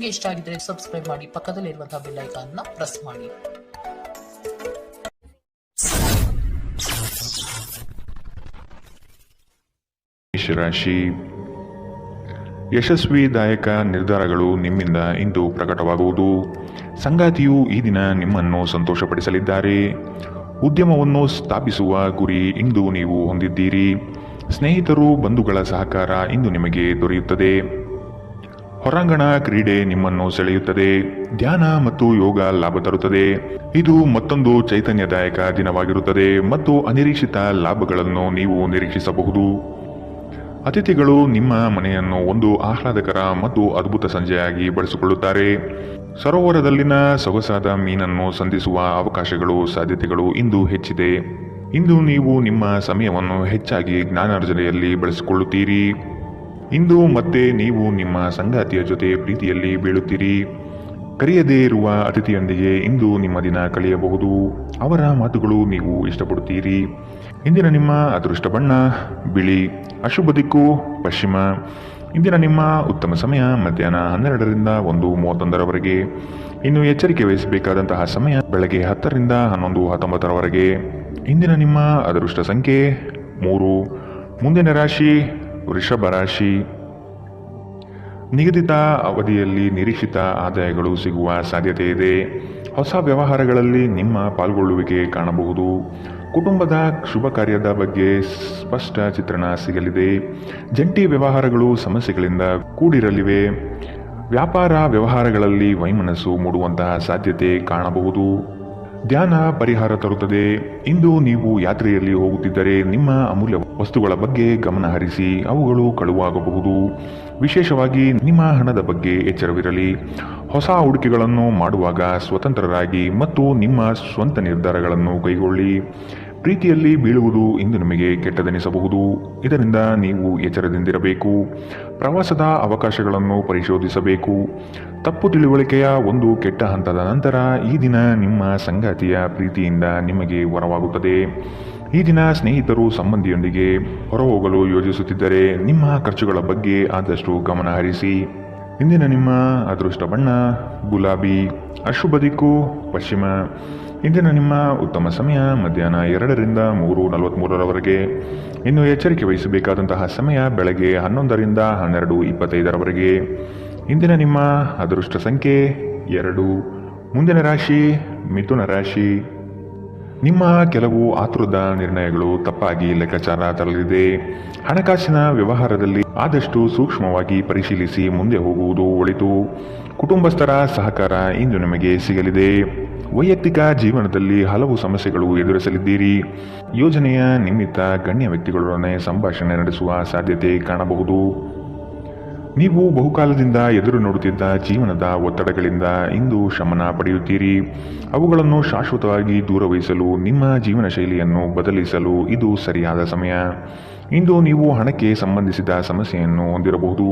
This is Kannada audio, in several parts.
ನಿಮಗೆ ಇಷ್ಟ ಆಗಿದ್ರೆ ಸಬ್ಸ್ಕ್ರೈಬ್ ಮಾಡಿ, ಪಕ್ಕದಲ್ಲಿರುವಂತಹ ಬೆಲ್ ಐಕಾನ್ ನ ಪ್ರೆಸ್ ಮಾಡಿ. ಮೇಷರಾಶಿ, ಯಶಸ್ವಿದಾಯಕ ನಿರ್ಧಾರಗಳು ನಿಮ್ಮಿಂದ ಇಂದು ಪ್ರಕಟವಾಗುವುದು. ಸಂಗಾತಿಯು ಈ ದಿನ ನಿಮ್ಮನ್ನು ಸಂತೋಷಪಡಿಸಲಿದ್ದಾರೆ. ಉದ್ಯಮವನ್ನು ಸ್ಥಾಪಿಸುವ ಗುರಿ ಇಂದು ನೀವು ಹೊಂದಿದ್ದೀರಿ. ಸ್ನೇಹಿತರು, ಬಂಧುಗಳ ಸಹಕಾರ ಇಂದು ನಿಮಗೆ ದೊರೆಯುತ್ತದೆ. ಹೊರಾಂಗಣ ಕ್ರೀಡೆ ನಿಮ್ಮನ್ನು ಸೆಳೆಯುತ್ತದೆ. ಧ್ಯಾನ ಮತ್ತು ಯೋಗ ಲಾಭ ತರುತ್ತದೆ. ಇದು ಮತ್ತೊಂದು ಚೈತನ್ಯದಾಯಕ ದಿನವಾಗಿರುತ್ತದೆ ಮತ್ತು ಅನಿರೀಕ್ಷಿತ ಲಾಭಗಳನ್ನು ನೀವು ನಿರೀಕ್ಷಿಸಬಹುದು. ಅತಿಥಿಗಳು ನಿಮ್ಮ ಮನೆಯನ್ನು ಒಂದು ಆಹ್ಲಾದಕರ ಮತ್ತು ಅದ್ಭುತ ಸಂಜೆಯಾಗಿ ಬಳಸಿಕೊಳ್ಳುತ್ತಾರೆ. ಸರೋವರದಲ್ಲಿನ ಸೊಗಸಾದ ಮೀನನ್ನು ಸಂಧಿಸುವ ಅವಕಾಶಗಳು, ಸಾಧ್ಯತೆಗಳು ಇಂದು ಹೆಚ್ಚಿದೆ. ಇಂದು ನೀವು ನಿಮ್ಮ ಸಮಯವನ್ನು ಹೆಚ್ಚಾಗಿ ಜ್ಞಾನಾರ್ಜನೆಯಲ್ಲಿ ಬಳಸಿಕೊಳ್ಳುತ್ತೀರಿ. ಇಂದು ಮತ್ತೆ ನೀವು ನಿಮ್ಮ ಸಂಗಾತಿಯ ಜೊತೆ ಪ್ರೀತಿಯಲ್ಲಿ ಬೀಳುತ್ತೀರಿ. ಕರೆಯದೇ ಇರುವ ಅತಿಥಿಯೊಂದಿಗೆ ಇಂದು ನಿಮ್ಮ ದಿನ ಕಳೆಯಬಹುದು. ಅವರ ಮಾತುಗಳು ನೀವು ಇಷ್ಟಪಡುತ್ತೀರಿ. ಇಂದಿನ ನಿಮ್ಮ ಅದೃಷ್ಟ ಬಣ್ಣ ಬಿಳಿ. ಅಶುಭ ದಿಕ್ಕು ಪಶ್ಚಿಮ. ಇಂದಿನ ನಿಮ್ಮ ಉತ್ತಮ ಸಮಯ ಮಧ್ಯಾಹ್ನ 12ರಿಂದ 1:31ರವರೆಗೆ. ಇನ್ನು ಎಚ್ಚರಿಕೆ ವಹಿಸಬೇಕಾದಂತಹ ಸಮಯ ಬೆಳಗ್ಗೆ 10ರಿಂದ 11:19ರವರೆಗೆ. ಇಂದಿನ ನಿಮ್ಮ ಅದೃಷ್ಟ ಸಂಖ್ಯೆ 3. ಮುಂದಿನ ರಾಶಿ ವೃಷಭ ರಾಶಿ. ನಿಗದಿತ ಅವಧಿಯಲ್ಲಿ ನಿರೀಕ್ಷಿತ ಆದಾಯಗಳು ಸಿಗುವ ಸಾಧ್ಯತೆ ಇದೆ. ಹೊಸ ವ್ಯವಹಾರಗಳಲ್ಲಿ ನಿಮ್ಮ ಪಾಲ್ಗೊಳ್ಳುವಿಕೆ ಕಾಣಬಹುದು. ಕುಟುಂಬದ ಶುಭ ಕಾರ್ಯದ ಬಗ್ಗೆ ಸ್ಪಷ್ಟ ಚಿತ್ರಣ ಸಿಗಲಿದೆ. ಜಂಟಿ ವ್ಯವಹಾರಗಳು ಸಮಸ್ಯೆಗಳಿಂದ ಕೂಡಿರಲಿವೆ. ವ್ಯಾಪಾರ ವ್ಯವಹಾರಗಳಲ್ಲಿ ವೈಮನಸ್ಸು ಮೂಡುವಂತಹ ಸಾಧ್ಯತೆ ಕಾಣಬಹುದು. ಧ್ಯಾನ ಪರಿಹಾರ ತರುತ್ತದೆ. ಇಂದು ನೀವು ಯಾತ್ರೆಯಲ್ಲಿ ಹೋಗುತ್ತಿದ್ದರೆ ನಿಮ್ಮ ಅಮೂಲ್ಯ ವಸ್ತುಗಳ ಬಗ್ಗೆ ಗಮನ ಹರಿಸಿ. ಅವುಗಳು ಕಳುವಾಗಬಹುದು. ವಿಶೇಷವಾಗಿ ನಿಮ್ಮ ಹಣದ ಬಗ್ಗೆ ಎಚ್ಚರವಿರಲಿ. ಹೊಸ ಹೂಡಿಕೆಗಳನ್ನು ಮಾಡುವಾಗ ಸ್ವತಂತ್ರರಾಗಿ ಮತ್ತು ನಿಮ್ಮ ಸ್ವಂತ ನಿರ್ಧಾರಗಳನ್ನು ಕೈಗೊಳ್ಳಿ. ಪ್ರೀತಿಯಲ್ಲಿ ಬೀಳುವುದು ಇಂದು ನಿಮಗೆ ಕೆಟ್ಟದೆನಿಸಬಹುದು. ಇದರಿಂದ ನೀವು ಎಚ್ಚರದಿಂದಿರಬೇಕು. ಪ್ರವಾಸದ ಅವಕಾಶಗಳನ್ನು ಪರಿಶೋಧಿಸಬೇಕು. ತಪ್ಪು ತಿಳುವಳಿಕೆಯ ಒಂದು ಕೆಟ್ಟ ಹಂತದ ನಂತರ ಈ ದಿನ ನಿಮ್ಮ ಸಂಗಾತಿಯ ಪ್ರೀತಿಯಿಂದ ನಿಮಗೆ ವರವಾಗುತ್ತದೆ. ಈ ದಿನ ಸ್ನೇಹಿತರು ಸಂಬಂಧಿಯೊಂದಿಗೆ ಹೊರಹೋಗಲು ಯೋಜಿಸುತ್ತಿದ್ದರೆ ನಿಮ್ಮ ಖರ್ಚುಗಳ ಬಗ್ಗೆ ಆದಷ್ಟು ಗಮನ ಹರಿಸಿ. ಇಂದಿನ ನಿಮ್ಮ ಅದೃಷ್ಟ ಬಣ್ಣ ಗುಲಾಬಿ. ಅಶುಭ ದಿಕ್ಕು ಪಶ್ಚಿಮ. ಇಂದಿನ ನಿಮ್ಮ ಉತ್ತಮ ಸಮಯ ಮಧ್ಯಾಹ್ನ 2ರಿಂದ 3:43ರವರೆಗೆ. ಇನ್ನು ಎಚ್ಚರಿಕೆ ವಹಿಸಬೇಕಾದಂತಹ ಸಮಯ ಬೆಳಗ್ಗೆ 11ರಿಂದ 12:25ರವರೆಗೆ. ಇಂದಿನ ನಿಮ್ಮ ಅದೃಷ್ಟ ಸಂಖ್ಯೆ 2. ಮುಂದಿನ ರಾಶಿ ಮಿಥುನ ರಾಶಿ. ನಿಮ್ಮ ಕೆಲವು ಆತುರದ ನಿರ್ಣಯಗಳು ತಪ್ಪಾಗಿ ಲೆಕ್ಕಾಚಾರ ತರಲಿದೆ. ಹಣಕಾಸಿನ ವ್ಯವಹಾರದಲ್ಲಿ ಆದಷ್ಟು ಸೂಕ್ಷ್ಮವಾಗಿ ಪರಿಶೀಲಿಸಿ ಮುಂದೆ ಹೋಗುವುದು ಒಳಿತು. ಕುಟುಂಬಸ್ಥರ ಸಹಕಾರ ಇಂದು ನಿಮಗೆ ಸಿಗಲಿದೆ. ವೈಯಕ್ತಿಕ ಜೀವನದಲ್ಲಿ ಹಲವು ಸಮಸ್ಯೆಗಳು ಎದುರಿಸಲಿದ್ದೀರಿ. ಯೋಜನೆಯ ನಿಮಿತ್ತ ಗಣ್ಯ ವ್ಯಕ್ತಿಗಳೊಡನೆ ಸಂಭಾಷಣೆ ನಡೆಸುವ ಸಾಧ್ಯತೆ ಕಾಣಬಹುದು. ನೀವು ಬಹುಕಾಲದಿಂದ ಎದುರು ನೋಡುತ್ತಿದ್ದ ಜೀವನದ ಒತ್ತಡಗಳಿಂದ ಇಂದು ಶಮನ ಪಡೆಯುತ್ತೀರಿ. ಅವುಗಳನ್ನು ಶಾಶ್ವತವಾಗಿ ದೂರವಿರಿಸಲು ನಿಮ್ಮ ಜೀವನ ಶೈಲಿಯನ್ನು ಬದಲಿಸಲು ಇದು ಸರಿಯಾದ ಸಮಯ. ಇಂದು ನೀವು ಹಣಕ್ಕೆ ಸಂಬಂಧಿಸಿದ ಸಮಸ್ಯೆಯನ್ನು ಹೊಂದಿರಬಹುದು.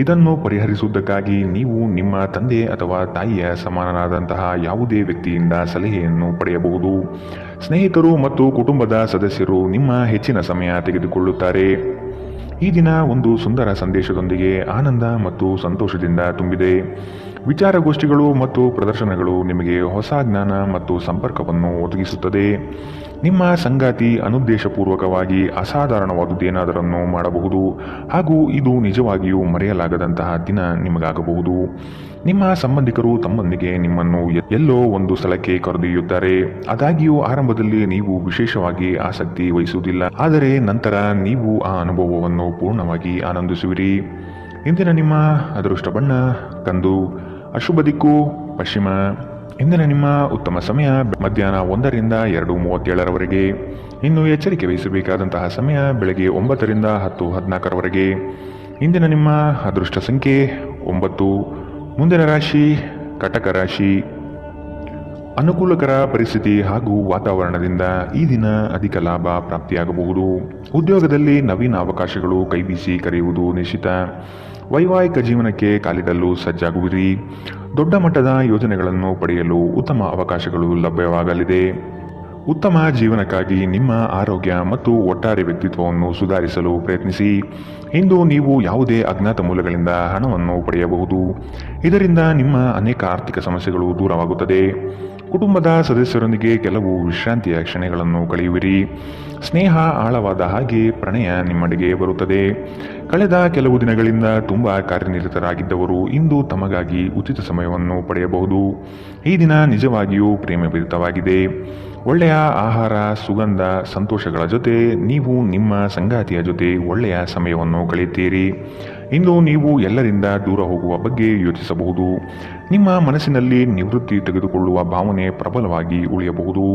ಇದನ್ನು ಪರಿಹರಿಸುವುದಕ್ಕಾಗಿ ನೀವು ನಿಮ್ಮ ತಂದೆ ಅಥವಾ ತಾಯಿಯ ಸಮಾನನಾದಂತಹ ಯಾವುದೇ ವ್ಯಕ್ತಿಯಿಂದ ಸಲಹೆಯನ್ನು ಪಡೆಯಬಹುದು. ಸ್ನೇಹಿತರು ಮತ್ತು ಕುಟುಂಬದ ಸದಸ್ಯರು ನಿಮ್ಮ ಹೆಚ್ಚಿನ ಸಮಯ ತೆಗೆದುಕೊಳ್ಳುತ್ತಾರೆ. ಈ ದಿನ ಒಂದು ಸುಂದರ ಸಂದೇಶದೊಂದಿಗೆ ಆನಂದ ಮತ್ತು ಸಂತೋಷದಿಂದ ತುಂಬಿದೆ. ವಿಚಾರಗೋಷ್ಠಿಗಳು ಮತ್ತು ಪ್ರದರ್ಶನಗಳು ನಿಮಗೆ ಹೊಸ ಜ್ಞಾನ ಮತ್ತು ಸಂಪರ್ಕವನ್ನು ಒದಗಿಸುತ್ತದೆ. ನಿಮ್ಮ ಸಂಗಾತಿ ಅನುದ್ದೇಶಪೂರ್ವಕವಾಗಿ ಅಸಾಧಾರಣವಾದುದೇನಾದರನ್ನು ಮಾಡಬಹುದು ಹಾಗೂ ಇದು ನಿಜವಾಗಿಯೂ ಮರೆಯಲಾಗದಂತಹ ದಿನ ನಿಮಗಾಗಬಹುದು. ನಿಮ್ಮ ಸಂಬಂಧಿಕರು ತಮ್ಮೊಂದಿಗೆ ನಿಮ್ಮನ್ನು ಎಲ್ಲೋ ಒಂದು ಸ್ಥಳಕ್ಕೆ ಕರೆದೊಯ್ಯುತ್ತಾರೆ. ಆದಾಗ್ಯೂ ಆರಂಭದಲ್ಲಿ ನೀವು ವಿಶೇಷವಾಗಿ ಆಸಕ್ತಿ ವಹಿಸುವುದಿಲ್ಲ, ಆದರೆ ನಂತರ ನೀವು ಆ ಅನುಭವವನ್ನು ಪೂರ್ಣವಾಗಿ ಆನಂದಿಸುವಿರಿ. ಇಂದಿನ ನಿಮ್ಮ ಅದೃಷ್ಟ ಬಣ್ಣ ಕಂದು. ಅಶುಭ ದಿಕ್ಕು ಪಶ್ಚಿಮ. ಇಂದಿನ ನಿಮ್ಮ ಉತ್ತಮ ಸಮಯ ಮಧ್ಯಾಹ್ನ 1ರಿಂದ 2:37ರವರೆಗೆ. ಇನ್ನು ಎಚ್ಚರಿಕೆ ವಹಿಸಬೇಕಾದಂತಹ ಸಮಯ ಬೆಳಗ್ಗೆ 9ರಿಂದ 10:14ರವರೆಗೆ. ಇಂದಿನ ನಿಮ್ಮ ಅದೃಷ್ಟ ಸಂಖ್ಯೆ 9. ಮುಂದಿನ ರಾಶಿ ಕಟಕ ರಾಶಿ. ಅನುಕೂಲಕರ ಪರಿಸ್ಥಿತಿ ಹಾಗೂ ವಾತಾವರಣದಿಂದ ಈ ದಿನ ಅಧಿಕ ಲಾಭ ಪ್ರಾಪ್ತಿಯಾಗಬಹುದು. ಉದ್ಯೋಗದಲ್ಲಿ ನವೀನ ಅವಕಾಶಗಳು ಕೈಬೀಸಿ ಕರೆಯುವುದು ನಿಶ್ಚಿತ. ವೈವಾಹಿಕ ಜೀವನಕ್ಕೆ ಕಾಲಿಡಲು ಸಜ್ಜಾಗುವಿರಿ. ದೊಡ್ಡ ಮಟ್ಟದ ಯೋಜನೆಗಳನ್ನು ಪಡೆಯಲು ಉತ್ತಮ ಅವಕಾಶಗಳು ಲಭ್ಯವಾಗಲಿದೆ. ಉತ್ತಮ ಜೀವನಕ್ಕಾಗಿ ನಿಮ್ಮ ಆರೋಗ್ಯ ಮತ್ತು ಒಟ್ಟಾರೆ ವ್ಯಕ್ತಿತ್ವವನ್ನು ಸುಧಾರಿಸಲು ಪ್ರಯತ್ನಿಸಿ. ಇಂದು ನೀವು ಯಾವುದೇ ಅಜ್ಞಾತ ಮೂಲಗಳಿಂದ ಹಣವನ್ನು ಪಡೆಯಬಹುದು. ಇದರಿಂದ ನಿಮ್ಮ ಅನೇಕ ಆರ್ಥಿಕ ಸಮಸ್ಯೆಗಳು ದೂರವಾಗುತ್ತದೆ. ಕುಟುಂಬದ ಸದಸ್ಯರೊಂದಿಗೆ ಕೆಲವು ವಿಶ್ರಾಂತಿಯ ಕ್ಷಣಗಳನ್ನು ಕಳೆಯುವಿರಿ. ಸ್ನೇಹ ಆಳವಾದ ಹಾಗೆ ಪ್ರಣಯ ನಿಮ್ಮಡೆಗೆ ಬರುತ್ತದೆ. ಕಳೆದ ಕೆಲವು ದಿನಗಳಿಂದ ತುಂಬ ಕಾರ್ಯನಿರತರಾಗಿದ್ದವರು ಇಂದು ತಮಗಾಗಿ ಉಚಿತ ಸಮಯವನ್ನು ಪಡೆಯಬಹುದು. ಈ ದಿನ ನಿಜವಾಗಿಯೂ ಪ್ರೇಮಭರಿತವಾಗಿದೆ. ಒಳ್ಳೆಯ ಆಹಾರ, ಸುಗಂಧ, ಸಂತೋಷಗಳ ಜೊತೆ ನೀವು ನಿಮ್ಮ ಸಂಗಾತಿಯ ಜೊತೆ ಒಳ್ಳೆಯ ಸಮಯವನ್ನು ಕಳೆಯುತ್ತೀರಿ. ಇಂದು ನೀವು ಎಲ್ಲರಿಂದ ದೂರ ಹೋಗುವ ಬಗ್ಗೆ ಯೋಚಿಸಬಹುದು. ನಿಮ್ಮ ಮನಸ್ಸಿನಲ್ಲಿ ನಿವೃತ್ತಿ ತೆಗೆದುಕೊಳ್ಳುವ ಭಾವನೆ ಪ್ರಬಲವಾಗಿ ಉಳಿಯಬಹುದು.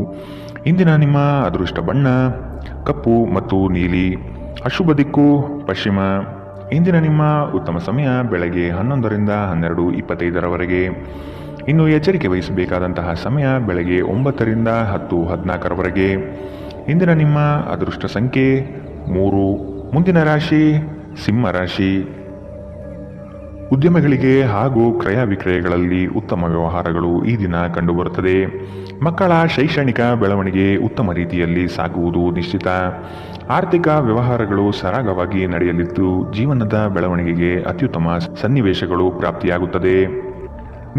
ಇಂದಿನ ನಿಮ್ಮ ಅದೃಷ್ಟ ಬಣ್ಣ ಕಪ್ಪು ಮತ್ತು ನೀಲಿ. ಅಶುಭ ದಿಕ್ಕು ಪಶ್ಚಿಮ. ಇಂದಿನ ನಿಮ್ಮ ಉತ್ತಮ ಸಮಯ ಬೆಳಗ್ಗೆ 11ರಿಂದ 12:25ರವರೆಗೆ. ಇನ್ನು ಎಚ್ಚರಿಕೆ ವಹಿಸಬೇಕಾದಂತಹ ಸಮಯ ಬೆಳಗ್ಗೆ 9ರಿಂದ 10:14ರವರೆಗೆ. ಇಂದಿನ ನಿಮ್ಮ ಅದೃಷ್ಟ ಸಂಖ್ಯೆ 3. ಮುಂದಿನ ರಾಶಿ ಸಿಂಹ ರಾಶಿ. ಉದ್ಯಮಗಳಿಗೆ ಹಾಗೂ ಕ್ರಯ ವಿಕ್ರಯಗಳಲ್ಲಿ ಉತ್ತಮ ವ್ಯವಹಾರಗಳು ಈ ದಿನ ಕಂಡುಬರುತ್ತದೆ. ಮಕ್ಕಳ ಶೈಕ್ಷಣಿಕ ಬೆಳವಣಿಗೆ ಉತ್ತಮ ರೀತಿಯಲ್ಲಿ ಸಾಗುವುದು ನಿಶ್ಚಿತ. ಆರ್ಥಿಕ ವ್ಯವಹಾರಗಳು ಸರಾಗವಾಗಿ ನಡೆಯಲಿದ್ದು ಜೀವನದ ಬೆಳವಣಿಗೆಗೆ ಅತ್ಯುತ್ತಮ ಸನ್ನಿವೇಶಗಳು ಪ್ರಾಪ್ತಿಯಾಗುತ್ತದೆ.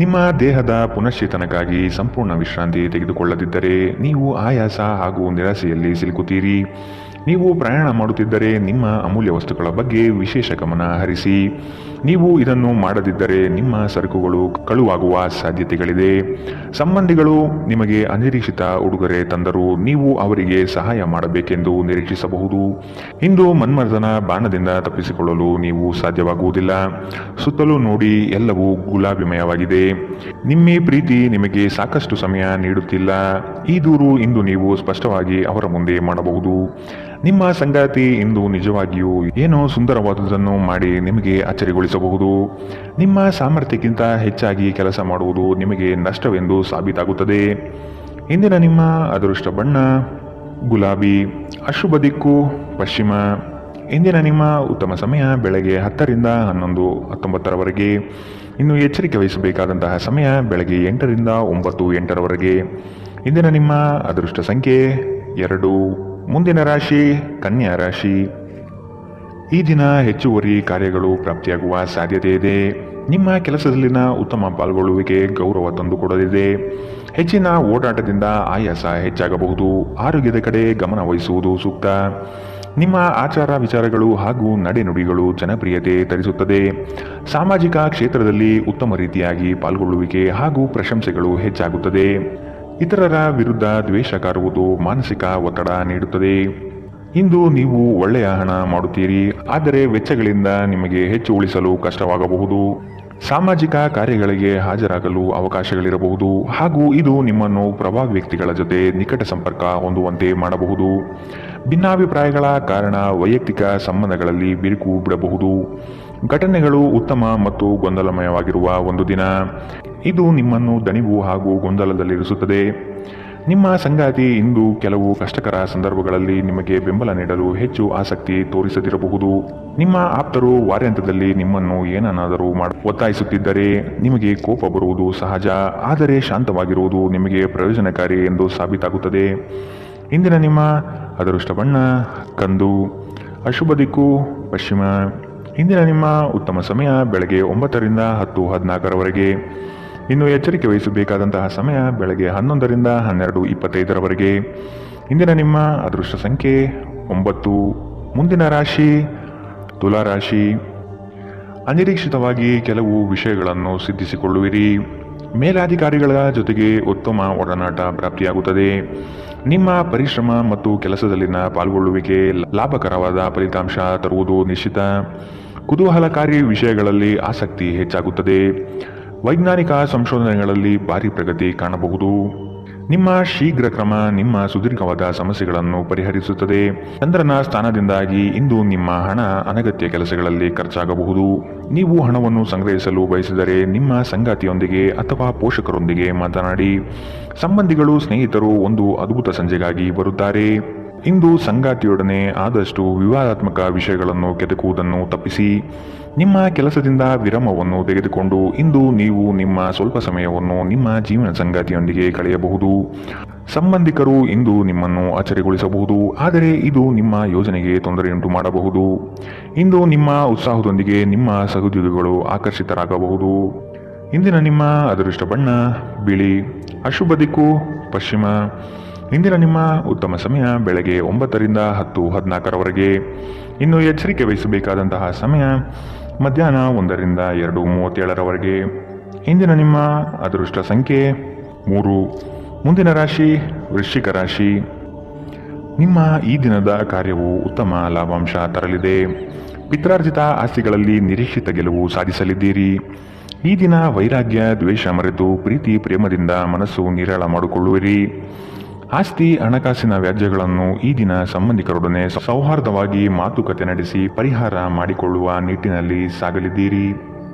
ನಿಮ್ಮ ದೇಹದ ಪುನಶ್ಚೇತನಕ್ಕಾಗಿ ಸಂಪೂರ್ಣ ವಿಶ್ರಾಂತಿ ತೆಗೆದುಕೊಳ್ಳದಿದ್ದರೆ ನೀವು ಆಯಾಸ ಹಾಗೂ ನಿರಾಸೆಯಲ್ಲಿ ಸಿಲುಕುತ್ತೀರಿ. ನೀವು ಪ್ರಯಾಣ ಮಾಡುತ್ತಿದ್ದರೆ ನಿಮ್ಮ ಅಮೂಲ್ಯ ವಸ್ತುಗಳ ಬಗ್ಗೆ ವಿಶೇಷ ಗಮನ ಹರಿಸಿ. ನೀವು ಇದನ್ನು ಮಾಡದಿದ್ದರೆ ನಿಮ್ಮ ಸರಕುಗಳು ಕಳುವಾಗುವ ಸಾಧ್ಯತೆಗಳಿದೆ. ಸಂಬಂಧಿಗಳು ನಿಮಗೆ ಅನಿರೀಕ್ಷಿತ ಉಡುಗೊರೆ ತಂದರೂ ನೀವು ಅವರಿಗೆ ಸಹಾಯ ಮಾಡಬೇಕೆಂದು ನಿರೀಕ್ಷಿಸಬಹುದು. ಇಂದು ಮನ್ಮಥನ ಬಾಣದಿಂದ ತಪ್ಪಿಸಿಕೊಳ್ಳಲು ನೀವು ಸಾಧ್ಯವಾಗುವುದಿಲ್ಲ. ಸುತ್ತಲೂ ನೋಡಿ, ಎಲ್ಲವೂ ಗುಲಾಬಿಮಯವಾಗಿದೆ. ನಿಮ್ಮ ಪ್ರೀತಿ ನಿಮಗೆ ಸಾಕಷ್ಟು ಸಮಯ ನೀಡುತ್ತಿಲ್ಲ. ಈ ದೂರು ಇಂದು ನೀವು ಸ್ಪಷ್ಟವಾಗಿ ಅವರ ಮುಂದೆ ಮಾಡಬಹುದು. ನಿಮ್ಮ ಸಂಗಾತಿ ಇಂದು ನಿಜವಾಗಿಯೂ ಏನೋ ಸುಂದರವಾದುದನ್ನು ಮಾಡಿ ನಿಮಗೆ ಅಚ್ಚರಿಗೊಳಿಸಬಹುದು. ನಿಮ್ಮ ಸಾಮರ್ಥ್ಯಕ್ಕಿಂತ ಹೆಚ್ಚಾಗಿ ಕೆಲಸ ಮಾಡುವುದು ನಿಮಗೆ ನಷ್ಟವೆಂದು ಸಾಬೀತಾಗುತ್ತದೆ. ಇಂದಿನ ನಿಮ್ಮ ಅದೃಷ್ಟ ಬಣ್ಣ ಗುಲಾಬಿ. ಅಶುಭ ದಿಕ್ಕು ಪಶ್ಚಿಮ. ಇಂದಿನ ನಿಮ್ಮ ಉತ್ತಮ ಸಮಯ ಬೆಳಗ್ಗೆ 10ರಿಂದ 11:19ರವರೆಗೆ. ಇನ್ನು ಎಚ್ಚರಿಕೆ ವಹಿಸಬೇಕಾದಂತಹ ಸಮಯ ಬೆಳಗ್ಗೆ 8ರಿಂದ 9:08ರವರೆಗೆ. ಇಂದಿನ ನಿಮ್ಮ ಅದೃಷ್ಟ ಸಂಖ್ಯೆ 2. ಮುಂದಿನ ರಾಶಿ ಕನ್ಯಾ ರಾಶಿ. ಈ ದಿನ ಹೆಚ್ಚುವರಿ ಕಾರ್ಯಗಳು ಪ್ರಾಪ್ತಿಯಾಗುವ ಸಾಧ್ಯತೆ ಇದೆ. ನಿಮ್ಮ ಕೆಲಸದಲ್ಲಿನ ಉತ್ತಮ ಪಾಲ್ಗೊಳ್ಳುವಿಕೆ ಗೌರವ ತಂದುಕೊಡಲಿದೆ. ಹೆಚ್ಚಿನ ಓಡಾಟದಿಂದ ಆಯಾಸ ಹೆಚ್ಚಾಗಬಹುದು. ಆರೋಗ್ಯದ ಕಡೆ ಗಮನ ವಹಿಸುವುದು ಸೂಕ್ತ. ನಿಮ್ಮ ಆಚಾರ ವಿಚಾರಗಳು ಹಾಗೂ ನಡೆನುಡಿಗಳು ಜನಪ್ರಿಯತೆ ತರಿಸುತ್ತದೆ. ಸಾಮಾಜಿಕ ಕ್ಷೇತ್ರದಲ್ಲಿ ಉತ್ತಮ ರೀತಿಯಾಗಿ ಪಾಲ್ಗೊಳ್ಳುವಿಕೆ ಹಾಗೂ ಪ್ರಶಂಸೆಗಳು ಹೆಚ್ಚಾಗುತ್ತದೆ. ಇತರರ ವಿರುದ್ಧ ದ್ವೇಷ ಕಾರುವುದು ಮಾನಸಿಕ ಒತ್ತಡ ನೀಡುತ್ತದೆ. ಇಂದು ನೀವು ಒಳ್ಳೆಯ ಹಣ ಮಾಡುತ್ತೀರಿ, ಆದರೆ ವೆಚ್ಚಗಳಿಂದ ನಿಮಗೆ ಹೆಚ್ಚು ಉಳಿಸಲು ಕಷ್ಟವಾಗಬಹುದು. ಸಾಮಾಜಿಕ ಕಾರ್ಯಗಳಿಗೆ ಹಾಜರಾಗಲು ಅವಕಾಶಗಳಿರಬಹುದು ಹಾಗೂ ಇದು ನಿಮ್ಮನ್ನು ಪ್ರಭಾವಿ ವ್ಯಕ್ತಿಗಳ ಜೊತೆ ನಿಕಟ ಸಂಪರ್ಕ ಹೊಂದುವಂತೆ ಮಾಡಬಹುದು. ಭಿನ್ನಾಭಿಪ್ರಾಯಗಳ ಕಾರಣ ವೈಯಕ್ತಿಕ ಸಂಬಂಧಗಳಲ್ಲಿ ಬಿರುಕು ಬಿಡಬಹುದು. ಘಟನೆಗಳು ಉತ್ತಮ ಮತ್ತು ಗೊಂದಲಮಯವಾಗಿರುವ ಒಂದು ದಿನ. ಇದು ನಿಮ್ಮನ್ನು ದಣಿವು ಹಾಗೂ ಗೊಂದಲದಲ್ಲಿರಿಸುತ್ತದೆ. ನಿಮ್ಮ ಸಂಗಾತಿ ಇಂದು ಕೆಲವು ಕಷ್ಟಕರ ಸಂದರ್ಭಗಳಲ್ಲಿ ನಿಮಗೆ ಬೆಂಬಲ ನೀಡಲು ಹೆಚ್ಚು ಆಸಕ್ತಿ ತೋರಿಸದಿರಬಹುದು. ನಿಮ್ಮ ಆಪ್ತರು ವಾರಾಂತ್ಯದಲ್ಲಿ ನಿಮ್ಮನ್ನು ಏನನ್ನಾದರೂ ಒತ್ತಾಯಿಸುತ್ತಿದ್ದರೆ ನಿಮಗೆ ಕೋಪ ಬರುವುದು ಸಹಜ, ಆದರೆ ಶಾಂತವಾಗಿರುವುದು ನಿಮಗೆ ಪ್ರಯೋಜನಕಾರಿ ಎಂದು ಸಾಬೀತಾಗುತ್ತದೆ. ಇಂದಿನ ನಿಮ್ಮ ಅದೃಷ್ಟ ಬಣ್ಣ ಕಂದು. ಅಶುಭ ದಿಕ್ಕು ಪಶ್ಚಿಮ. ಇಂದಿನ ನಿಮ್ಮ ಉತ್ತಮ ಸಮಯ ಬೆಳಗ್ಗೆ 9ರಿಂದ 10:14ರವರೆಗೆ. ಇನ್ನು ಎಚ್ಚರಿಕೆ ವಹಿಸಬೇಕಾದಂತಹ ಸಮಯ ಬೆಳಗ್ಗೆ 11ರಿಂದ 12:25ರವರೆಗೆ. ಇಂದಿನ ನಿಮ್ಮ ಅದೃಷ್ಟ ಸಂಖ್ಯೆ 9. ಮುಂದಿನ ರಾಶಿ ತುಲಾರಾಶಿ. ಅನಿರೀಕ್ಷಿತವಾಗಿ ಕೆಲವು ವಿಷಯಗಳನ್ನು ಸಿದ್ಧಿಸಿಕೊಳ್ಳುವಿರಿ. ಮೇಲಾಧಿಕಾರಿಗಳ ಜೊತೆಗೆ ಉತ್ತಮ ಒಡನಾಟ ಪ್ರಾಪ್ತಿಯಾಗುತ್ತದೆ. ನಿಮ್ಮ ಪರಿಶ್ರಮ ಮತ್ತು ಕೆಲಸದಲ್ಲಿನ ಪಾಲ್ಗೊಳ್ಳುವಿಕೆ ಲಾಭಕರವಾದ ಫಲಿತಾಂಶ ತರುವುದು ನಿಶ್ಚಿತ. ಕುತೂಹಲಕಾರಿ ವಿಷಯಗಳಲ್ಲಿ ಆಸಕ್ತಿ ಹೆಚ್ಚಾಗುತ್ತದೆ. ವೈಜ್ಞಾನಿಕ ಸಂಶೋಧನೆಗಳಲ್ಲಿ ಭಾರಿ ಪ್ರಗತಿ ಕಾಣಬಹುದು. ನಿಮ್ಮ ಶೀಘ್ರ ಕ್ರಮ ನಿಮ್ಮ ಸುದೀರ್ಘವಾದ ಸಮಸ್ಯೆಗಳನ್ನು ಪರಿಹರಿಸುತ್ತದೆ. ಚಂದ್ರನ ಸ್ಥಾನದಿಂದಾಗಿ ಇಂದು ನಿಮ್ಮ ಹಣ ಅನಗತ್ಯ ಕೆಲಸಗಳಲ್ಲಿ ಖರ್ಚಾಗಬಹುದು. ನೀವು ಹಣವನ್ನು ಸಂಗ್ರಹಿಸಲು ಬಯಸಿದರೆ ನಿಮ್ಮ ಸಂಗಾತಿಯೊಂದಿಗೆ ಅಥವಾ ಪೋಷಕರೊಂದಿಗೆ ಮಾತನಾಡಿ. ಸಂಬಂಧಿಗಳು ಸ್ನೇಹಿತರು ಒಂದು ಅದ್ಭುತ ಸಂಜೆಗಾಗಿ ಬರುತ್ತಾರೆ. ಇಂದು ಸಂಗಾತಿಯೊಡನೆ ಆದಷ್ಟು ವಿವಾದಾತ್ಮಕ ವಿಷಯಗಳನ್ನು ಕೆದಕುವುದನ್ನು ತಪ್ಪಿಸಿ ನಿಮ್ಮ ಕೆಲಸದಿಂದ ವಿರಾಮವನ್ನು ತೆಗೆದುಕೊಂಡು ಇಂದು ನೀವು ನಿಮ್ಮ ಸ್ವಲ್ಪ ಸಮಯವನ್ನು ನಿಮ್ಮ ಜೀವನ ಸಂಗಾತಿಯೊಂದಿಗೆ ಕಳೆಯಬಹುದು. ಸಂಬಂಧಿಕರು ಇಂದು ನಿಮ್ಮನ್ನು ಅಚ್ಚರಿಗೊಳಿಸಬಹುದು, ಆದರೆ ಇದು ನಿಮ್ಮ ಯೋಜನೆಗೆ ತೊಂದರೆಯುಂಟು ಮಾಡಬಹುದು. ಇಂದು ನಿಮ್ಮ ಉತ್ಸಾಹದೊಂದಿಗೆ ನಿಮ್ಮ ಸಹೋದ್ಯೋಗಿಗಳು ಆಕರ್ಷಿತರಾಗಬಹುದು. ಇಂದಿನ ನಿಮ್ಮ ಅದೃಷ್ಟ ಬಣ್ಣ ಬಿಳಿ. ಅಶುಭ ದಿಕ್ಕು ಪಶ್ಚಿಮ. ಇಂದಿನ ನಿಮ್ಮ ಉತ್ತಮ ಸಮಯ ಬೆಳಗ್ಗೆ 9ರಿಂದ 10:14ರವರೆಗೆ. ಇನ್ನು ಎಚ್ಚರಿಕೆ ವಹಿಸಬೇಕಾದಂತಹ ಸಮಯ ಮಧ್ಯಾಹ್ನ 1ರಿಂದ 2:37ರವರೆಗೆ. ಇಂದಿನ ನಿಮ್ಮ ಅದೃಷ್ಟ ಸಂಖ್ಯೆ 3. ಮುಂದಿನ ರಾಶಿ ವೃಶ್ಚಿಕ ರಾಶಿ. ನಿಮ್ಮ ಈ ದಿನದ ಕಾರ್ಯವು ಉತ್ತಮ ಲಾಭಾಂಶ ತರಲಿದೆ. ಪಿತ್ರಾರ್ಜಿತ ಆಸ್ತಿಗಳಲ್ಲಿ ನಿರೀಕ್ಷಿತ ಗೆಲುವು ಸಾಧಿಸಲಿದ್ದೀರಿ. ಈ ದಿನ ವೈರಾಗ್ಯ ದ್ವೇಷ ಮರೆತು ಪ್ರೀತಿ ಪ್ರೇಮದಿಂದ ಮನಸ್ಸು ನಿರಾಳ ಮಾಡಿಕೊಳ್ಳುವಿರಿ. ಆಸ್ತಿ ಹಣಕಾಸಿನ ವ್ಯಾಜ್ಯಗಳನ್ನು ಈ ದಿನ ಸಂಬಂಧಿಕರೊಡನೆ ಸೌಹಾರ್ದವಾಗಿ ಮಾತುಕತೆ ನಡೆಸಿ ಪರಿಹಾರ ಮಾಡಿಕೊಳ್ಳುವ ನಿಟ್ಟಿನಲ್ಲಿ ಸಾಗಲಿದ್ದೀರಿ.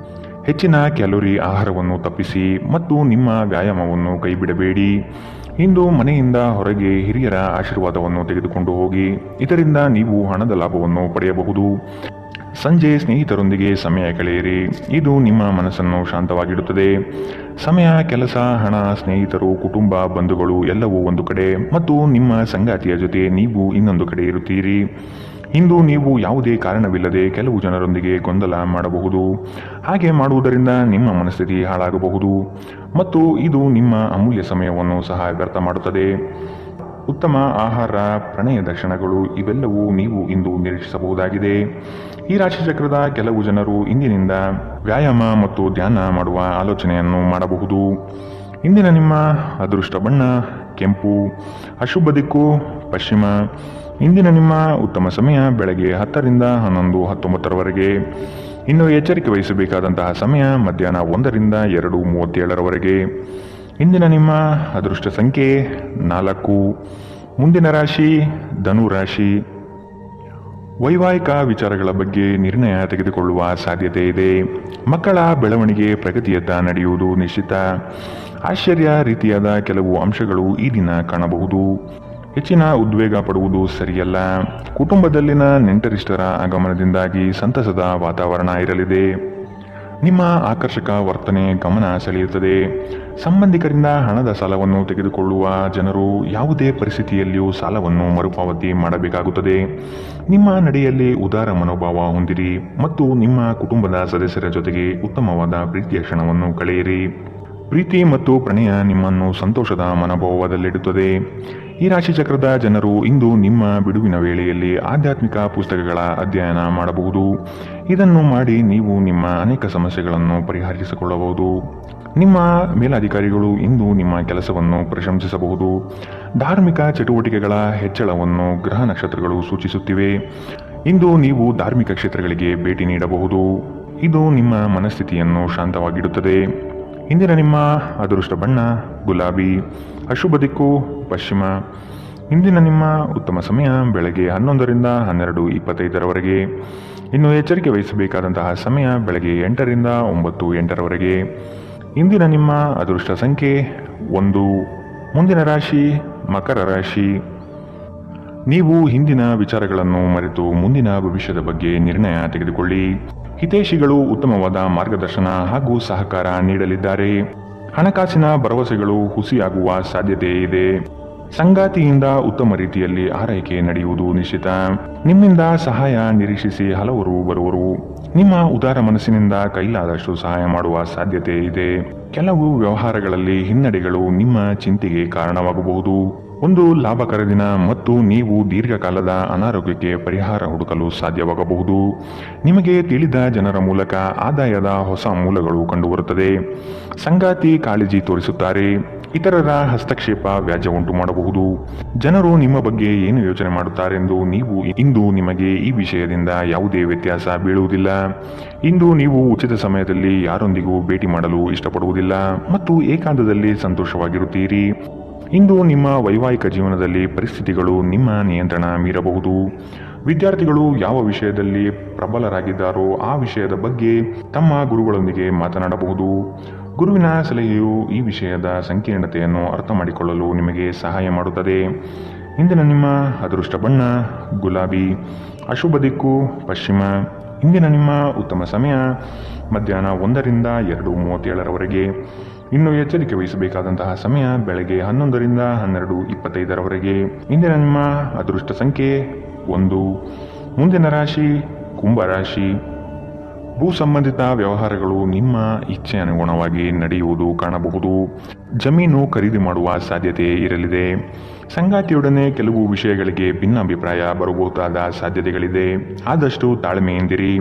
ಹೆಚ್ಚಿನ ಕ್ಯಾಲೋರಿ ಆಹಾರವನ್ನು ತಪ್ಪಿಸಿ ಮತ್ತು ನಿಮ್ಮ ವ್ಯಾಯಾಮವನ್ನು ಕೈಬಿಡಬೇಡಿ. ಇಂದು ಮನೆಯಿಂದ ಹೊರಗೆ ಹಿರಿಯರ ಆಶೀರ್ವಾದವನ್ನು ತೆಗೆದುಕೊಂಡು ಹೋಗಿ, ಇದರಿಂದ ನೀವು ಹಣದ ಲಾಭವನ್ನು ಪಡೆಯಬಹುದು. ಸಂಜೆ ಸ್ನೇಹಿತರೊಂದಿಗೆ ಸಮಯ ಕಳೆಯಿರಿ, ಇದು ನಿಮ್ಮ ಮನಸ್ಸನ್ನು ಶಾಂತವಾಗಿಡುತ್ತದೆ. ಸಮಯ, ಕೆಲಸ, ಹಣ, ಸ್ನೇಹಿತರು, ಕುಟುಂಬ, ಬಂಧುಗಳು ಎಲ್ಲವೂ ಒಂದು ಕಡೆ ಮತ್ತು ನಿಮ್ಮ ಸಂಗಾತಿಯ ಜೊತೆ ನೀವು ಇನ್ನೊಂದು ಕಡೆ ಇರುತ್ತೀರಿ. ಇಂದು ನೀವು ಯಾವುದೇ ಕಾರಣವಿಲ್ಲದೆ ಕೆಲವು ಜನರೊಂದಿಗೆ ಗೊಂದಲ ಮಾಡಬಹುದು. ಹಾಗೆ ಮಾಡುವುದರಿಂದ ನಿಮ್ಮ ಮನಸ್ಥಿತಿ ಹಾಳಾಗಬಹುದು ಮತ್ತು ಇದು ನಿಮ್ಮ ಅಮೂಲ್ಯ ಸಮಯವನ್ನು ಸಹ ವ್ಯರ್ಥ ಮಾಡುತ್ತದೆ. ಉತ್ತಮ ಆಹಾರ, ಪ್ರಣಯದ ಕ್ಷಣಗಳು ಇವೆಲ್ಲವೂ ನೀವು ಇಂದು ನಿರೀಕ್ಷಿಸಬಹುದಾಗಿದೆ. ಈ ರಾಶಿಚಕ್ರದ ಕೆಲವು ಜನರು ಇಂದಿನಿಂದ ವ್ಯಾಯಾಮ ಮತ್ತು ಧ್ಯಾನ ಮಾಡುವ ಆಲೋಚನೆಯನ್ನು ಮಾಡಬಹುದು. ಇಂದಿನ ನಿಮ್ಮ ಅದೃಷ್ಟ ಬಣ್ಣ ಕೆಂಪು. ಅಶುಭ ದಿಕ್ಕು ಪಶ್ಚಿಮ. ಇಂದಿನ ನಿಮ್ಮ ಉತ್ತಮ ಸಮಯ ಬೆಳಗ್ಗೆ 10ರಿಂದ 11:19ರವರೆಗೆ. ಇನ್ನು ಎಚ್ಚರಿಕೆ ವಹಿಸಬೇಕಾದಂತಹ ಸಮಯ ಮಧ್ಯಾಹ್ನ 1ರಿಂದ 2:37ರವರೆಗೆ. ಇಂದಿನ ನಿಮ್ಮ ಅದೃಷ್ಟ ಸಂಖ್ಯೆ 4. ಮುಂದಿನ ರಾಶಿ ಧನು ರಾಶಿ. ವೈವಾಹಿಕ ವಿಚಾರಗಳ ಬಗ್ಗೆ ನಿರ್ಣಯ ತೆಗೆದುಕೊಳ್ಳುವ ಸಾಧ್ಯತೆ ಇದೆ. ಮಕ್ಕಳ ಬೆಳವಣಿಗೆ ಪ್ರಗತಿಯತ್ತ ನಡೆಯುವುದು ನಿಶ್ಚಿತ. ಆಶ್ಚರ್ಯ ರೀತಿಯಾದ ಕೆಲವು ಅಂಶಗಳು ಈ ದಿನ ಕಾಣಬಹುದು. ಹೆಚ್ಚಿನ ಉದ್ವೇಗ ಪಡುವುದು ಸರಿಯಲ್ಲ. ಕುಟುಂಬದಲ್ಲಿನ ನೆಂಟರಿಷ್ಟರ ಆಗಮನದಿಂದಾಗಿ ಸಂತಸದ ವಾತಾವರಣ ಇರಲಿದೆ. ನಿಮ್ಮ ಆಕರ್ಷಕ ವರ್ತನೆ ಗಮನ ಸೆಳೆಯುತ್ತದೆ. ಸಂಬಂಧಿಕರಿಂದ ಹಣದ ಸಾಲವನ್ನು ತೆಗೆದುಕೊಳ್ಳುವ ಜನರು ಯಾವುದೇ ಪರಿಸ್ಥಿತಿಯಲ್ಲಿಯೂ ಸಾಲವನ್ನು ಮರುಪಾವತಿ ಮಾಡಬೇಕಾಗುತ್ತದೆ. ನಿಮ್ಮ ನಡೆಯಲ್ಲಿ ಉದಾರ ಮನೋಭಾವ ಹೊಂದಿರಿ ಮತ್ತು ನಿಮ್ಮ ಕುಟುಂಬದ ಸದಸ್ಯರ ಜೊತೆಗೆ ಉತ್ತಮವಾದ ಪ್ರೀತಿಯ ಕ್ಷಣವನ್ನು ಕಳೆಯಿರಿ. ಪ್ರೀತಿ ಮತ್ತು ಪ್ರಣಯ ನಿಮ್ಮನ್ನು ಸಂತೋಷದ ಮನೋಭಾವದಲ್ಲಿಡುತ್ತದೆ. ಈ ರಾಶಿಚಕ್ರದ ಜನರು ಇಂದು ನಿಮ್ಮ ಬಿಡುವಿನ ವೇಳೆಯಲ್ಲಿ ಆಧ್ಯಾತ್ಮಿಕ ಪುಸ್ತಕಗಳ ಅಧ್ಯಯನ ಮಾಡಬಹುದು. ಇದನ್ನು ಮಾಡಿ ನೀವು ನಿಮ್ಮ ಅನೇಕ ಸಮಸ್ಯೆಗಳನ್ನು ಪರಿಹರಿಸಿಕೊಳ್ಳಬಹುದು. ನಿಮ್ಮ ಮೇಲಾಧಿಕಾರಿಗಳು ಇಂದು ನಿಮ್ಮ ಕೆಲಸವನ್ನು ಪ್ರಶಂಸಿಸಬಹುದು. ಧಾರ್ಮಿಕ ಚಟುವಟಿಕೆಗಳ ಹೆಚ್ಚಳವನ್ನು ಗ್ರಹ ನಕ್ಷತ್ರಗಳು ಸೂಚಿಸುತ್ತಿವೆ. ಇಂದು ನೀವು ಧಾರ್ಮಿಕ ಕ್ಷೇತ್ರಗಳಿಗೆ ಭೇಟಿ ನೀಡಬಹುದು. ಇದು ನಿಮ್ಮ ಮನಸ್ಥಿತಿಯನ್ನು ಶಾಂತವಾಗಿಡುತ್ತದೆ. ಇಂದಿನ ನಿಮ್ಮ ಅದೃಷ್ಟ ಬಣ್ಣ ಗುಲಾಬಿ. ಅಶುಭ ದಿಕ್ಕು ಪಶ್ಚಿಮ. ಇಂದಿನ ನಿಮ್ಮ ಉತ್ತಮ ಸಮಯ ಬೆಳಗ್ಗೆ 11ರಿಂದ 12:25ರವರೆಗೆ. ಇನ್ನು ಎಚ್ಚರಿಕೆ ವಹಿಸಬೇಕಾದಂತಹ ಸಮಯ ಬೆಳಗ್ಗೆ 8ರಿಂದ 9:08ರವರೆಗೆ. ಇಂದಿನ ನಿಮ್ಮ ಅದೃಷ್ಟ ಸಂಖ್ಯೆ 1. ಮುಂದಿನ ರಾಶಿ ಮಕರ ರಾಶಿ. ನೀವು ಹಿಂದಿನ ವಿಚಾರಗಳನ್ನು ಮರೆತು ಮುಂದಿನ ಭವಿಷ್ಯದ ಬಗ್ಗೆ ನಿರ್ಣಯ ತೆಗೆದುಕೊಳ್ಳಿ. ಹಿತೈಷಿಗಳು ಉತ್ತಮವಾದ ಮಾರ್ಗದರ್ಶನ ಹಾಗೂ ಸಹಕಾರ ನೀಡಲಿದ್ದಾರೆ. ಹಣಕಾಸಿನ ಭರವಸೆಗಳು ಹುಸಿಯಾಗುವ ಸಾಧ್ಯತೆ ಇದೆ. ಸಂಗಾತಿಯಿಂದ ಉತ್ತಮ ರೀತಿಯಲ್ಲಿ ಆರೈಕೆ ನಡೆಯುವುದು ನಿಶ್ಚಿತ. ನಿಮ್ಮಿಂದ ಸಹಾಯ ನಿರೀಕ್ಷಿಸಿ ಹಲವರು ಬರುವರು. ನಿಮ್ಮ ಉದಾರ ಮನಸ್ಸಿನಿಂದ ಕೈಲಾದಷ್ಟು ಸಹಾಯ ಮಾಡುವ ಸಾಧ್ಯತೆ ಇದೆ. ಕೆಲವು ವ್ಯವಹಾರಗಳಲ್ಲಿ ಹಿನ್ನಡೆಗಳು ನಿಮ್ಮ ಚಿಂತೆಗೆ ಕಾರಣವಾಗಬಹುದು. ಒಂದು ಲಾಭಕರ ದಿನ ಮತ್ತು ನೀವು ದೀರ್ಘಕಾಲದ ಅನಾರೋಗ್ಯಕ್ಕೆ ಪರಿಹಾರ ಹುಡುಕಲು ಸಾಧ್ಯವಾಗಬಹುದು. ನಿಮಗೆ ತಿಳಿದ ಜನರ ಮೂಲಕ ಆದಾಯದ ಹೊಸ ಮೂಲಗಳು ಕಂಡುಬರುತ್ತದೆ. ಸಂಗಾತಿ ಕಾಳಜಿ ತೋರಿಸುತ್ತಾರೆ. ಇತರರ ಹಸ್ತಕ್ಷೇಪ ವ್ಯಾಜ್ಯ ಉಂಟು ಮಾಡಬಹುದು. ಜನರು ನಿಮ್ಮ ಬಗ್ಗೆ ಏನು ಯೋಚನೆ ಮಾಡುತ್ತಾರೆಂದು ನೀವು ಇಂದು ನಿಮಗೆ ಈ ವಿಷಯದಿಂದ ಯಾವುದೇ ವ್ಯತ್ಯಾಸ ಬೀಳುವುದಿಲ್ಲ. ಇಂದು ನೀವು ಉಚಿತ ಸಮಯದಲ್ಲಿ ಯಾರೊಂದಿಗೂ ಭೇಟಿ ಮಾಡಲು ಇಷ್ಟಪಡುವುದಿಲ್ಲ ಮತ್ತು ಏಕಾಂತದಲ್ಲಿ ಸಂತೋಷವಾಗಿರುತ್ತೀರಿ. ಇಂದು ನಿಮ್ಮ ವೈವಾಹಿಕ ಜೀವನದಲ್ಲಿ ಪರಿಸ್ಥಿತಿಗಳು ನಿಮ್ಮ ನಿಯಂತ್ರಣ ಮೀರಬಹುದು. ವಿದ್ಯಾರ್ಥಿಗಳು ಯಾವ ವಿಷಯದಲ್ಲಿ ಪ್ರಬಲರಾಗಿದ್ದಾರೋ ಆ ವಿಷಯದ ಬಗ್ಗೆ ತಮ್ಮ ಗುರುಗಳೊಂದಿಗೆ ಮಾತನಾಡಬಹುದು. ಗುರುವಿನ ಸಲಹೆಯು ಈ ವಿಷಯದ ಸಂಕೀರ್ಣತೆಯನ್ನು ಅರ್ಥ ಮಾಡಿಕೊಳ್ಳಲು ನಿಮಗೆ ಸಹಾಯ ಮಾಡುತ್ತದೆ. ಇಂದಿನ ನಿಮ್ಮ ಅದೃಷ್ಟ ಬಣ್ಣ ಗುಲಾಬಿ. ಅಶುಭ ದಿಕ್ಕು ಪಶ್ಚಿಮ. ಇಂದಿನ ನಿಮ್ಮ ಉತ್ತಮ ಸಮಯ ಮಧ್ಯಾಹ್ನ 1ರಿಂದ 2:37ರವರೆಗೆ. ಇನ್ನು ಎಚ್ಚರಿಕೆ ವಹಿಸಬೇಕಾದಂತಹ ಸಮಯ ಬೆಳಗ್ಗೆ 11ರಿಂದ 12:25ರವರೆಗೆ. ಇಂದಿನ ನಿಮ್ಮ ಅದೃಷ್ಟ ಸಂಖ್ಯೆ 1. ಮುಂದಿನ ರಾಶಿ ಕುಂಭರಾಶಿ. ಭೂ ಸಂಬಂಧಿತ ವ್ಯವಹಾರಗಳು ನಿಮ್ಮ ಇಚ್ಛೆ ಅನುಗುಣವಾಗಿ ನಡೆಯುವುದು ಕಾಣಬಹುದು. ಜಮೀನು ಖರೀದಿ ಮಾಡುವ ಸಾಧ್ಯತೆ ಇರಲಿದೆ. ಸಂಗಾತಿಯೊಡನೆ ಕೆಲವು ವಿಷಯಗಳಿಗೆ ಭಿನ್ನಾಭಿಪ್ರಾಯ ಬರಬಹುದಾದ ಸಾಧ್ಯತೆಗಳಿದೆ. ಆದಷ್ಟು ತಾಳ್ಮೆಯಿಂದಿರಿ.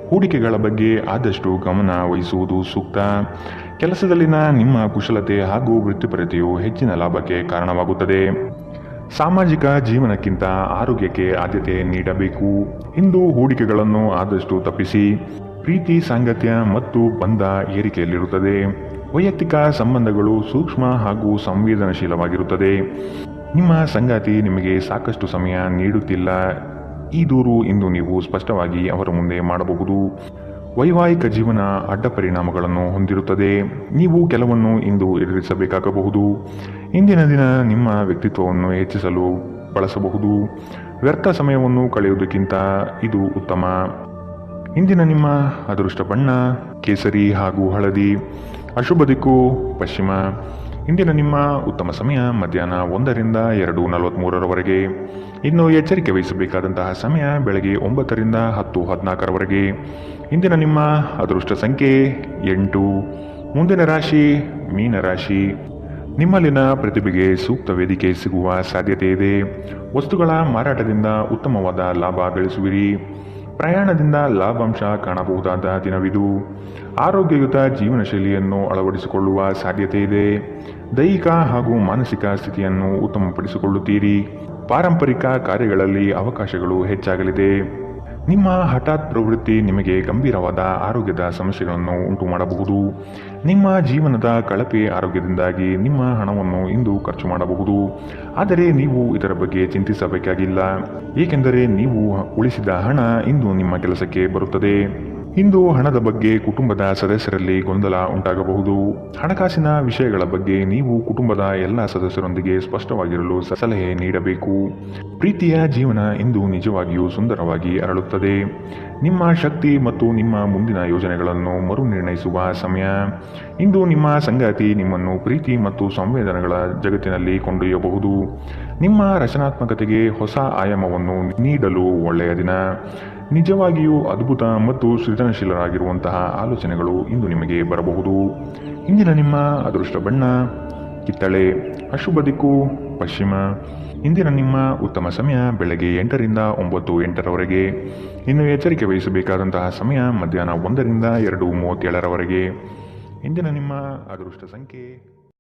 ಹೂಡಿಕೆಗಳ ಬಗ್ಗೆ ಆದಷ್ಟು ಗಮನ ವಹಿಸುವುದು ಸೂಕ್ತ. ಕೆಲಸದಲ್ಲಿನ ನಿಮ್ಮ ಕುಶಲತೆ ಹಾಗೂ ವೃತ್ತಿಪರತೆಯು ಹೆಚ್ಚಿನ ಲಾಭಕ್ಕೆ ಕಾರಣವಾಗುತ್ತದೆ. ಸಾಮಾಜಿಕ ಜೀವನಕ್ಕಿಂತ ಆರೋಗ್ಯಕ್ಕೆ ಆದ್ಯತೆ ನೀಡಬೇಕು. ಇಂದು ಹೂಡಿಕೆಗಳನ್ನು ಆದಷ್ಟು ತಪ್ಪಿಸಿ. ಪ್ರೀತಿ ಸಾಂಗತ್ಯ ಮತ್ತು ಬಂಧ ಏರಿಕೆಯಲ್ಲಿರುತ್ತದೆ. ವೈಯಕ್ತಿಕ ಸಂಬಂಧಗಳು ಸೂಕ್ಷ್ಮ ಹಾಗೂ ಸಂವೇದನಶೀಲವಾಗಿರುತ್ತದೆ. ನಿಮ್ಮ ಸಂಗಾತಿ ನಿಮಗೆ ಸಾಕಷ್ಟು ಸಮಯ ನೀಡುತ್ತಿಲ್ಲ. ಈ ದೂರು ಇಂದು ನೀವು ಸ್ಪಷ್ಟವಾಗಿ ಅವರ ಮುಂದೆ ಮಾಡಬಹುದು. ವೈವಾಹಿಕ ಜೀವನ ಅಡ್ಡ ಪರಿಣಾಮಗಳನ್ನು ಹೊಂದಿರುತ್ತದೆ. ನೀವು ಕೆಲವನ್ನು ಇಂದು ಎದುರಿಸಬೇಕಾಗಬಹುದು. ಇಂದಿನ ದಿನ ನಿಮ್ಮ ವ್ಯಕ್ತಿತ್ವವನ್ನು ಹೆಚ್ಚಿಸಲು ಬಳಸಬಹುದು. ವ್ಯರ್ಥ ಸಮಯವನ್ನು ಕಳೆಯುವುದಕ್ಕಿಂತ ಇದು ಉತ್ತಮ. ಇಂದಿನ ನಿಮ್ಮ ಅದೃಷ್ಟ ಬಣ್ಣ ಕೇಸರಿ ಹಾಗೂ ಹಳದಿ. ಅಶುಭ ದಿಕ್ಕು ಪಶ್ಚಿಮ. ಇಂದಿನ ನಿಮ್ಮ ಉತ್ತಮ ಸಮಯ ಮಧ್ಯಾಹ್ನ 1ರಿಂದ 2:43ರವರೆಗೆ. ಇನ್ನು ಎಚ್ಚರಿಕೆ ವಹಿಸಬೇಕಾದಂತಹ ಸಮಯ ಬೆಳಗ್ಗೆ 9ರಿಂದ 10:14ರವರೆಗೆ. ಇಂದಿನ ನಿಮ್ಮ ಅದೃಷ್ಟ ಸಂಖ್ಯೆ 8. ಮುಂದಿನ ರಾಶಿ ಮೀನರಾಶಿ. ನಿಮ್ಮಲ್ಲಿನ ಪ್ರತಿಭೆಗೆ ಸೂಕ್ತ ವೇದಿಕೆ ಸಿಗುವ ಸಾಧ್ಯತೆ ಇದೆ. ವಸ್ತುಗಳ ಮಾರಾಟದಿಂದ ಉತ್ತಮವಾದ ಲಾಭ ಗಳಿಸುವಿರಿ. ಪ್ರಯಾಣದಿಂದ ಲಾಭಾಂಶ ಕಾಣಬಹುದಾದ ದಿನವಿದು. ಆರೋಗ್ಯಯುತ ಜೀವನ ಶೈಲಿಯನ್ನು ಅಳವಡಿಸಿಕೊಳ್ಳುವ ಸಾಧ್ಯತೆ ಇದೆ. ದೈಹಿಕ ಹಾಗೂ ಮಾನಸಿಕ ಸ್ಥಿತಿಯನ್ನು ಉತ್ತಮಪಡಿಸಿಕೊಳ್ಳುತ್ತೀರಿ. ಪಾರಂಪರಿಕ ಕಾರ್ಯಗಳಲ್ಲಿ ಅವಕಾಶಗಳು ಹೆಚ್ಚಾಗಲಿದೆ. ನಿಮ್ಮ ಹಠಾತ್ ಪ್ರವೃತ್ತಿ ನಿಮಗೆ ಗಂಭೀರವಾದ ಆರೋಗ್ಯದ ಸಮಸ್ಯೆಗಳನ್ನು ಉಂಟು ಮಾಡಬಹುದು. ನಿಮ್ಮ ಜೀವನದ ಕಳಪೆ ಆರೋಗ್ಯದಿಂದಾಗಿ ನಿಮ್ಮ ಹಣವನ್ನು ಇಂದು ಖರ್ಚು ಮಾಡಬಹುದು. ಆದರೆ ನೀವು ಇದರ ಬಗ್ಗೆ ಚಿಂತಿಸಬೇಕಾಗಿಲ್ಲ, ಏಕೆಂದರೆ ನೀವು ಉಳಿಸಿದ ಹಣ ಇಂದು ನಿಮ್ಮ ಕೆಲಸಕ್ಕೆ ಬರುತ್ತದೆ. ಇಂದು ಹಣದ ಬಗ್ಗೆ ಕುಟುಂಬದ ಸದಸ್ಯರಲ್ಲಿ ಗೊಂದಲ ಉಂಟಾಗಬಹುದು. ಹಣಕಾಸಿನ ವಿಷಯಗಳ ಬಗ್ಗೆ ನೀವು ಕುಟುಂಬದ ಎಲ್ಲ ಸದಸ್ಯರೊಂದಿಗೆ ಸ್ಪಷ್ಟವಾಗಿರಲು ಸಲಹೆ ನೀಡಬೇಕು. ಪ್ರೀತಿಯ ಜೀವನ ಇಂದು ನಿಜವಾಗಿಯೂ ಸುಂದರವಾಗಿ ಅರಳುತ್ತದೆ. ನಿಮ್ಮ ಶಕ್ತಿ ಮತ್ತು ನಿಮ್ಮ ಮುಂದಿನ ಯೋಜನೆಗಳನ್ನು ಮರು ನಿರ್ಣಯಿಸುವ ಸಮಯ. ಇಂದು ನಿಮ್ಮ ಸಂಗಾತಿ ನಿಮ್ಮನ್ನು ಪ್ರೀತಿ ಮತ್ತು ಸಂವೇದನೆಗಳ ಜಗತ್ತಿನಲ್ಲಿ ಕೊಂಡೊಯ್ಯಬಹುದು. ನಿಮ್ಮ ರಚನಾತ್ಮಕತೆಗೆ ಹೊಸ ಆಯಾಮವನ್ನು ನೀಡಲು ಒಳ್ಳೆಯ ದಿನ. ನಿಜವಾಗಿಯೂ ಅದ್ಭುತ ಮತ್ತು ಸೃಜನಶೀಲರಾಗಿರುವಂತಹ ಆಲೋಚನೆಗಳು ಇಂದು ನಿಮಗೆ ಬರಬಹುದು. ಇಂದಿನ ನಿಮ್ಮ ಅದೃಷ್ಟ ಬಣ್ಣ ಕಿತ್ತಳೆ. ಅಶುಭ ದಿಕ್ಕು ಪಶ್ಚಿಮ. ಇಂದಿನ ನಿಮ್ಮ ಉತ್ತಮ ಸಮಯ ಬೆಳಗ್ಗೆ 8ರಿಂದ 9:08ರವರೆಗೆ. ಇನ್ನು ಎಚ್ಚರಿಕೆ ವಹಿಸಬೇಕಾದಂತಹ ಸಮಯ ಮಧ್ಯಾಹ್ನ 1ರಿಂದ 2:37ರವರೆಗೆ. ಇಂದಿನ ನಿಮ್ಮ ಅದೃಷ್ಟ ಸಂಖ್ಯೆ